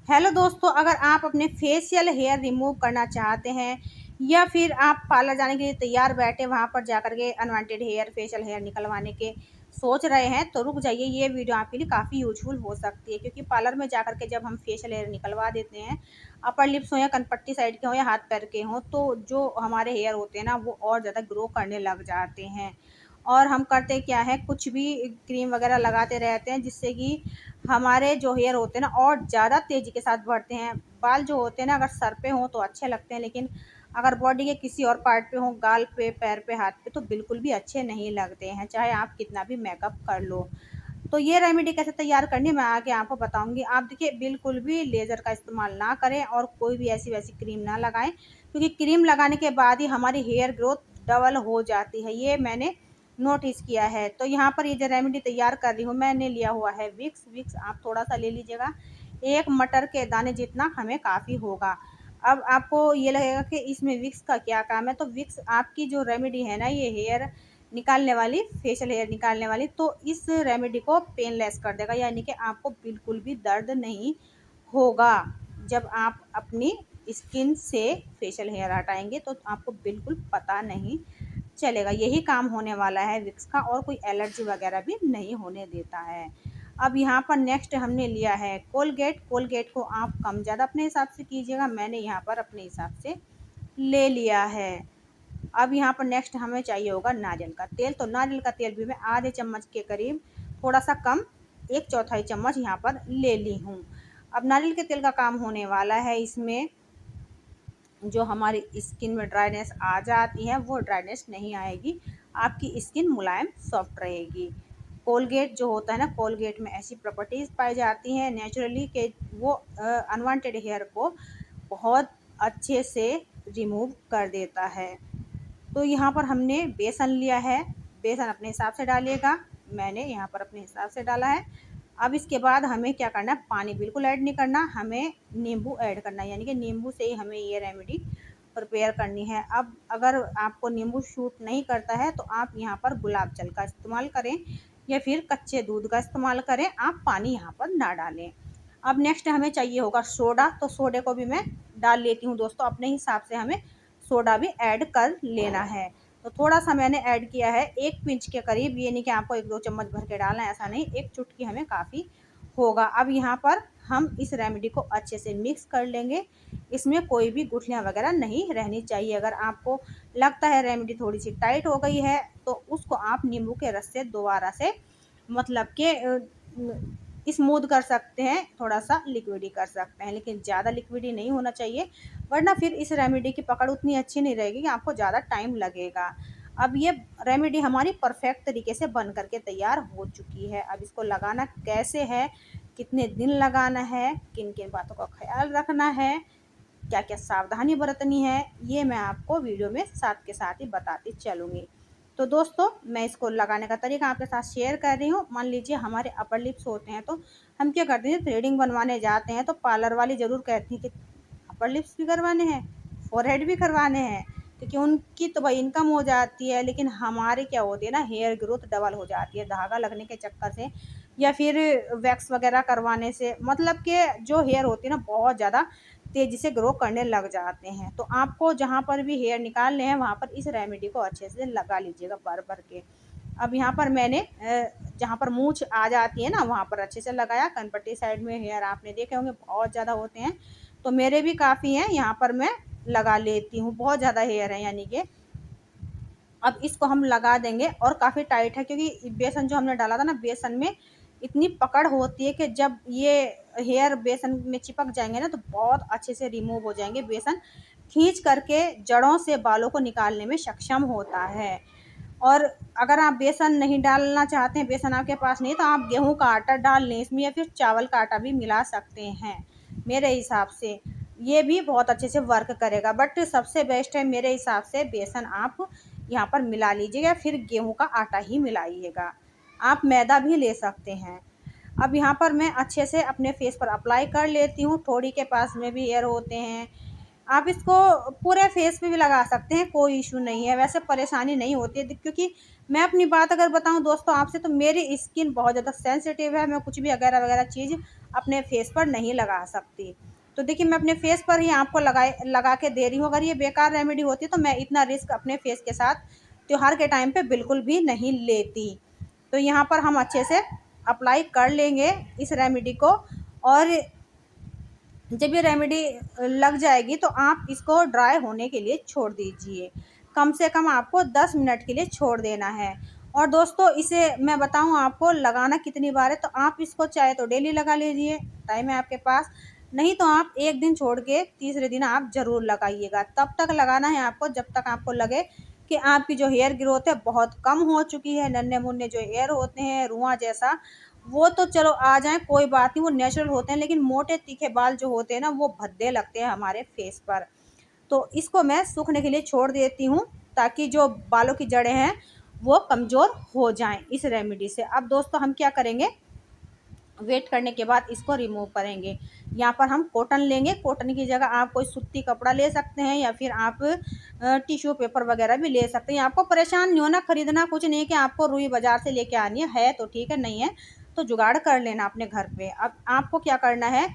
Hello दोस्तों, अगर आप अपने फेशियल हेयर रिमूव करना चाहते हैं या फिर आप पार्लर जाने के लिए तैयार बैठे वहाँ पर जाकर के अनवांटेड हेयर फेशियल हेयर निकलवाने के सोच रहे हैं तो रुक जाइए। ये वीडियो आपके लिए काफ़ी यूजफुल हो सकती है, क्योंकि पार्लर में जाकर के जब हम फेशियल हेयर निकलवा देते हैं, अपर लिप्स हो या कनपट्टी साइड के हो या हाथ पैर के हों, तो जो हमारे हेयर होते हैं ना वो और ज़्यादा ग्रो करने लग जाते हैं। और हम करते क्या है, कुछ भी क्रीम वगैरह लगाते रहते हैं जिससे कि हमारे जो हेयर होते हैं ना और ज़्यादा तेज़ी के साथ बढ़ते हैं। बाल जो होते हैं ना अगर सर पे हों तो अच्छे लगते हैं, लेकिन अगर बॉडी के किसी और पार्ट पे हों, गाल पे, पैर पे, हाथ पे, तो बिल्कुल भी अच्छे नहीं लगते हैं, चाहे आप कितना भी मेकअप कर लो। तो ये रेमेडी कैसे तैयार करनी है मैं आगे आपको बताऊंगी। आप देखिए, बिल्कुल भी लेज़र का इस्तेमाल ना करें और कोई भी ऐसी वैसी क्रीम ना लगाएं, क्योंकि क्रीम लगाने के बाद ही हमारी हेयर ग्रोथ डबल हो जाती है। ये मैंने नोटिस किया है। तो यहाँ पर ये जो रेमेडी तैयार कर रही हूँ, मैंने लिया हुआ है विक्स। विक्स आप थोड़ा सा ले लीजिएगा, एक मटर के दाने जितना हमें काफ़ी होगा। अब आपको ये लगेगा कि इसमें विक्स का क्या काम है, तो विक्स आपकी जो रेमेडी है ना, ये हेयर निकालने वाली, फेशियल हेयर निकालने वाली, तो इस रेमेडी को पेनलेस कर देगा, यानी कि आपको बिल्कुल भी दर्द नहीं होगा। जब आप अपनी स्किन से फेशियल हेयर हटाएंगे तो आपको बिल्कुल पता नहीं चलेगा। यही काम होने वाला है विक्स का, और कोई एलर्जी वगैरह भी नहीं होने देता है। अब यहाँ पर नेक्स्ट हमने लिया है कोलगेट। कोलगेट को आप कम ज़्यादा अपने हिसाब से कीजिएगा, मैंने यहाँ पर अपने हिसाब से ले लिया है। अब यहाँ पर नेक्स्ट हमें चाहिए होगा नारियल का तेल। तो नारियल का तेल भी मैं आधे चम्मच के करीब, थोड़ा सा कम, एक चौथाई चम्मच यहाँ पर ले ली हूँ। अब नारियल के तेल का काम होने वाला है, इसमें जो हमारी स्किन में ड्राइनेस आ जाती है वो ड्राइनेस नहीं आएगी, आपकी स्किन मुलायम सॉफ्ट रहेगी। कोलगेट जो होता है ना, कोलगेट में ऐसी प्रॉपर्टीज़ पाई जाती हैं नेचुरली कि वो अनवांटेड हेयर को बहुत अच्छे से रिमूव कर देता है। तो यहाँ पर हमने बेसन लिया है, बेसन अपने हिसाब से डालिएगा, मैंने यहाँ पर अपने हिसाब से डाला है। अब इसके बाद हमें क्या करना है, पानी बिल्कुल ऐड नहीं करना, हमें नींबू ऐड करना है, यानी कि नींबू से ही हमें ये रेमेडी प्रिपेयर करनी है। अब अगर आपको नींबू शूट नहीं करता है तो आप यहाँ पर गुलाब जल का इस्तेमाल करें या फिर कच्चे दूध का इस्तेमाल करें, आप पानी यहाँ पर ना डालें। अब नेक्स्ट हमें चाहिए होगा सोडा। तो सोडे को भी मैं डाल लेती हूँ दोस्तों, अपने हिसाब से हमें सोडा भी ऐड कर लेना है। तो थोड़ा सा मैंने ऐड किया है, एक पिंच के करीब, ये नहीं कि आपको एक दो चम्मच भर के डालना है, ऐसा नहीं, एक चुटकी हमें काफ़ी होगा। अब यहाँ पर हम इस रेमेडी को अच्छे से मिक्स कर लेंगे, इसमें कोई भी गुठलियाँ वगैरह नहीं रहनी चाहिए। अगर आपको लगता है रेमेडी थोड़ी सी टाइट हो गई है तो उसको आप नींबू के रस से दोबारा से, मतलब कि स्मूथ कर सकते हैं, थोड़ा सा लिक्विडी कर सकते हैं, लेकिन ज़्यादा लिक्विडी नहीं होना चाहिए, वरना फिर इस रेमेडी की पकड़ उतनी अच्छी नहीं रहेगी कि आपको ज़्यादा टाइम लगेगा। अब ये रेमेडी हमारी परफेक्ट तरीके से बन करके तैयार हो चुकी है। अब इसको लगाना कैसे है, कितने दिन लगाना है, किन किन बातों का ख्याल रखना है, क्या क्या सावधानी बरतनी है, ये मैं आपको वीडियो में साथ के साथ ही बताती चलूँगी। तो दोस्तों, मैं इसको लगाने का तरीका आपके साथ शेयर कर रही हूँ। मान लीजिए हमारे अपर लिप्स होते हैं तो हम क्या करते हैं, थ्रेडिंग बनवाने जाते हैं तो पार्लर वाली ज़रूर कहती हैं कि अपर लिप्स भी करवाने हैं, फोरहेड भी करवाने हैं, क्योंकि उनकी तो भाई इनकम हो जाती है, लेकिन हमारे क्या होती है ना, हेयर ग्रोथ डबल हो जाती है धागा लगने के चक्कर से या फिर वैक्स वगैरह करवाने से। मतलब कि जो हेयर होती है ना बहुत ज़्यादा तेज़ी से ग्रो करने लग जाते हैं। तो आपको जहाँ पर भी हेयर निकालने हैं वहाँ पर इस रेमेडी को अच्छे से लगा लीजिएगा भर भर के। अब यहाँ पर मैंने जहाँ पर मूंछ आ जाती है ना वहाँ पर अच्छे से लगाया। कनपट्टी साइड में हेयर आपने देखे होंगे बहुत ज़्यादा होते हैं, तो मेरे भी काफ़ी हैं, यहाँ पर मैं लगा लेती हूँ, बहुत ज़्यादा हेयर है यानी कि। अब इसको हम लगा देंगे, और काफ़ी टाइट है क्योंकि बेसन जो हमने डाला था ना, बेसन में इतनी पकड़ होती है कि जब ये हेयर बेसन में चिपक जाएंगे ना तो बहुत अच्छे से रिमूव हो जाएंगे। बेसन खींच करके जड़ों से बालों को निकालने में सक्षम होता है। और अगर आप बेसन नहीं डालना चाहते हैं, बेसन आपके पास नहीं, तो आप गेहूं का आटा डाल लें इसमें, या फिर चावल का आटा भी मिला सकते हैं। मेरे हिसाब से ये भी बहुत अच्छे से वर्क करेगा, बट सबसे बेस्ट है मेरे हिसाब से बेसन आप यहाँ पर मिला लीजिएगा, फिर गेहूं का आटा ही मिलाइएगा, आप मैदा भी ले सकते हैं। अब यहाँ पर मैं अच्छे से अपने फेस पर अप्लाई कर लेती हूँ। थोड़ी के पास में भी हेयर होते हैं, आप इसको पूरे फेस पे भी लगा सकते हैं, कोई इशू नहीं है, वैसे परेशानी नहीं होती है। क्योंकि मैं अपनी बात अगर बताऊं दोस्तों आपसे, तो मेरी स्किन बहुत ज़्यादा सेंसिटिव है, मैं कुछ भी वगैरह वगैरह चीज़ अपने फेस पर नहीं लगा सकती। तो देखिए मैं अपने फेस पर ही आपको लगा के दे रही हूँ। अगर ये बेकार रेमेडी होती तो मैं इतना रिस्क अपने फेस के साथ त्योहार के टाइम पे बिल्कुल भी नहीं लेती। तो यहाँ पर हम अच्छे से अप्लाई कर लेंगे इस रेमेडी को, और जब ये रेमेडी लग जाएगी तो आप इसको ड्राई होने के लिए छोड़ दीजिए। कम से कम आपको 10 मिनट के लिए छोड़ देना है। और दोस्तों इसे मैं बताऊं आपको लगाना कितनी बार है, तो आप इसको चाहे तो डेली लगा लीजिए, टाइम है आपके पास, नहीं तो आप एक दिन छोड़ के तीसरे दिन आप ज़रूर लगाइएगा। तब तक लगाना है आपको जब तक आपको लगे कि आपकी जो हेयर ग्रोथ है बहुत कम हो चुकी है। नन्हे मुन्ने जो हेयर होते हैं रुआं जैसा, वो तो चलो आ जाए कोई बात नहीं, वो नेचुरल होते हैं, लेकिन मोटे तीखे बाल जो होते हैं ना वो भद्दे लगते हैं हमारे फेस पर। तो इसको मैं सूखने के लिए छोड़ देती हूँ ताकि जो बालों की जड़ें हैं वो कमज़ोर हो जाएं इस रेमेडी से। अब दोस्तों हम क्या करेंगे, वेट करने के बाद इसको रिमूव करेंगे। यहाँ पर हम कॉटन लेंगे, कॉटन की जगह आप कोई सूती कपड़ा ले सकते हैं या फिर आप टिश्यू पेपर वगैरह भी ले सकते हैं। आपको परेशान नहीं होना, खरीदना कुछ नहीं कि आपको रुई बाज़ार से लेके आनी है तो ठीक है, नहीं है तो जुगाड़ कर लेना अपने घर पे। अब आपको क्या करना है,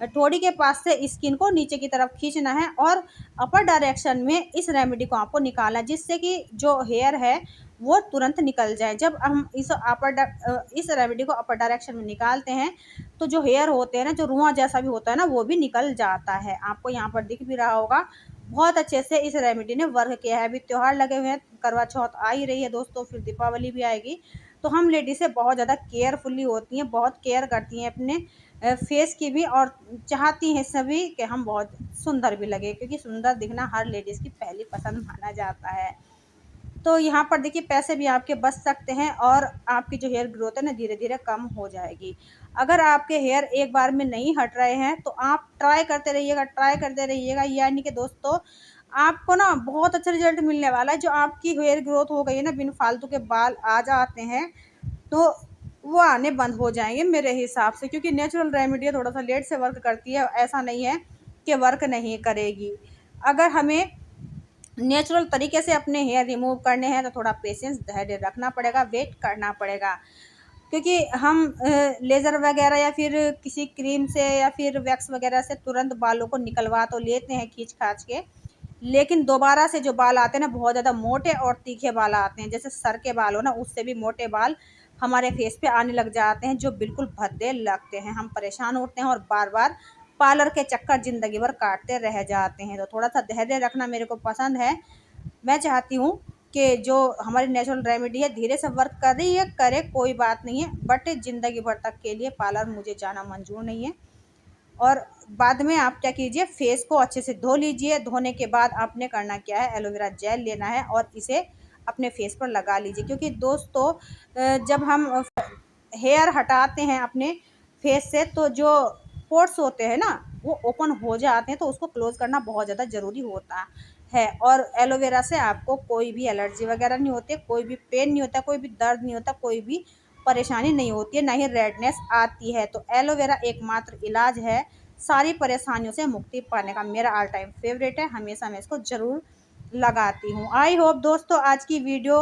थोड़ी के पास से स्किन को नीचे की तरफ खींचना है और अपर डायरेक्शन में इस रेमेडी को आपको निकालना है, जिससे कि जो हेयर है वो तुरंत निकल जाए। जब हम इस रेमेडी को अपर डायरेक्शन में निकालते हैं तो जो हेयर होते हैं ना, जो रुआं जैसा भी होता है ना, वो भी निकल जाता है। आपको यहाँ पर दिख भी रहा होगा बहुत अच्छे से इस रेमेडी ने वर्क किया है। अभी त्योहार लगे हुए हैं, करवा चौथ आ ही रही है दोस्तों, फिर दीपावली भी आएगी, तो हम लेडीज़ें बहुत ज़्यादा केयरफुली होती हैं, बहुत केयर करती हैं अपने फेस की भी, और चाहती हैं सभी कि हम बहुत सुंदर भी लगे, क्योंकि सुंदर दिखना हर लेडीज़ की पहली पसंद माना जाता है। तो यहाँ पर देखिए पैसे भी आपके बच सकते हैं और आपकी जो हेयर ग्रोथ है ना धीरे धीरे कम हो जाएगी। अगर आपके हेयर एक बार में नहीं हट रहे हैं तो आप ट्राई करते रहिएगा, ट्राई करते रहिएगा, यानी कि दोस्तों आपको ना बहुत अच्छा रिजल्ट मिलने वाला है। जो आपकी हेयर ग्रोथ हो गई है ना, बिन फालतू के बाल आ जाते हैं तो वो आने बंद हो जाएंगे मेरे हिसाब से, क्योंकि नेचुरल रेमेडी थोड़ा सा लेट से वर्क करती है, ऐसा नहीं है कि वर्क नहीं करेगी। अगर हमें नेचुरल तरीके से अपने हेयर रिमूव करने हैं तो थोड़ा पेशेंस धैर्य रखना पड़ेगा, वेट करना पड़ेगा, क्योंकि हम लेज़र वगैरह या फिर किसी क्रीम से या फिर वैक्स वगैरह से तुरंत बालों को निकलवा तो लेते हैं खींच खाच के, लेकिन दोबारा से जो बाल आते हैं ना बहुत ज़्यादा मोटे और तीखे बाल आते हैं, जैसे सर के बाल हो ना उससे भी मोटे बाल हमारे फेस पे आने लग जाते हैं, जो बिल्कुल भद्दे लगते हैं। हम परेशान होते हैं और बार बार पार्लर के चक्कर ज़िंदगी भर काटते रह जाते हैं। तो थोड़ा सा धैर्य रखना मेरे को पसंद है। मैं चाहती हूँ कि जो हमारी नेचुरल रेमेडी है धीरे से वर्क कर रही है, करे कोई बात नहीं है, बट ज़िंदगी भर तक के लिए पार्लर मुझे जाना मंजूर नहीं है। और बाद में आप क्या कीजिए, फेस को अच्छे से धो लीजिए। धोने के बाद आपने करना क्या है, एलोवेरा जेल लेना है और इसे अपने फेस पर लगा लीजिए, क्योंकि दोस्तों जब हम हेयर हटाते हैं अपने फेस से तो जो पोर्स होते हैं ना वो ओपन हो जाते हैं, तो उसको क्लोज़ करना बहुत ज़्यादा ज़रूरी होता है। और एलोवेरा से आपको कोई भी एलर्जी वगैरह नहीं होती है, कोई भी पेन नहीं होता, कोई भी दर्द नहीं होता, कोई भी परेशानी नहीं होती है, ना ही रेडनेस आती है। तो एलोवेरा एकमात्र इलाज है सारी परेशानियों से मुक्ति पाने का। मेरा ऑल टाइम फेवरेट है, हमेशा मैं इसको ज़रूर लगाती हूँ। आई होप दोस्तों आज की वीडियो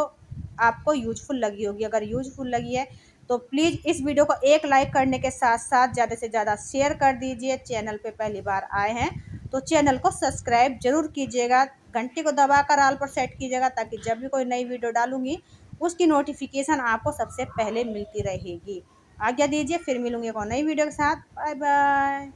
आपको यूजफुल लगी होगी। अगर यूजफुल लगी है तो प्लीज़ इस वीडियो को एक लाइक करने के साथ साथ ज़्यादा से ज़्यादा शेयर कर दीजिए। चैनल पे पहली बार आए हैं तो चैनल को सब्सक्राइब जरूर कीजिएगा, घंटी को दबाकर ऑल पर सेट कीजिएगा, ताकि जब भी कोई नई वीडियो डालूंगी उसकी नोटिफिकेशन आपको सबसे पहले मिलती रहेगी। आज्ञा दीजिए, फिर मिलूंगी एक और नई वीडियो के साथ। Bye bye.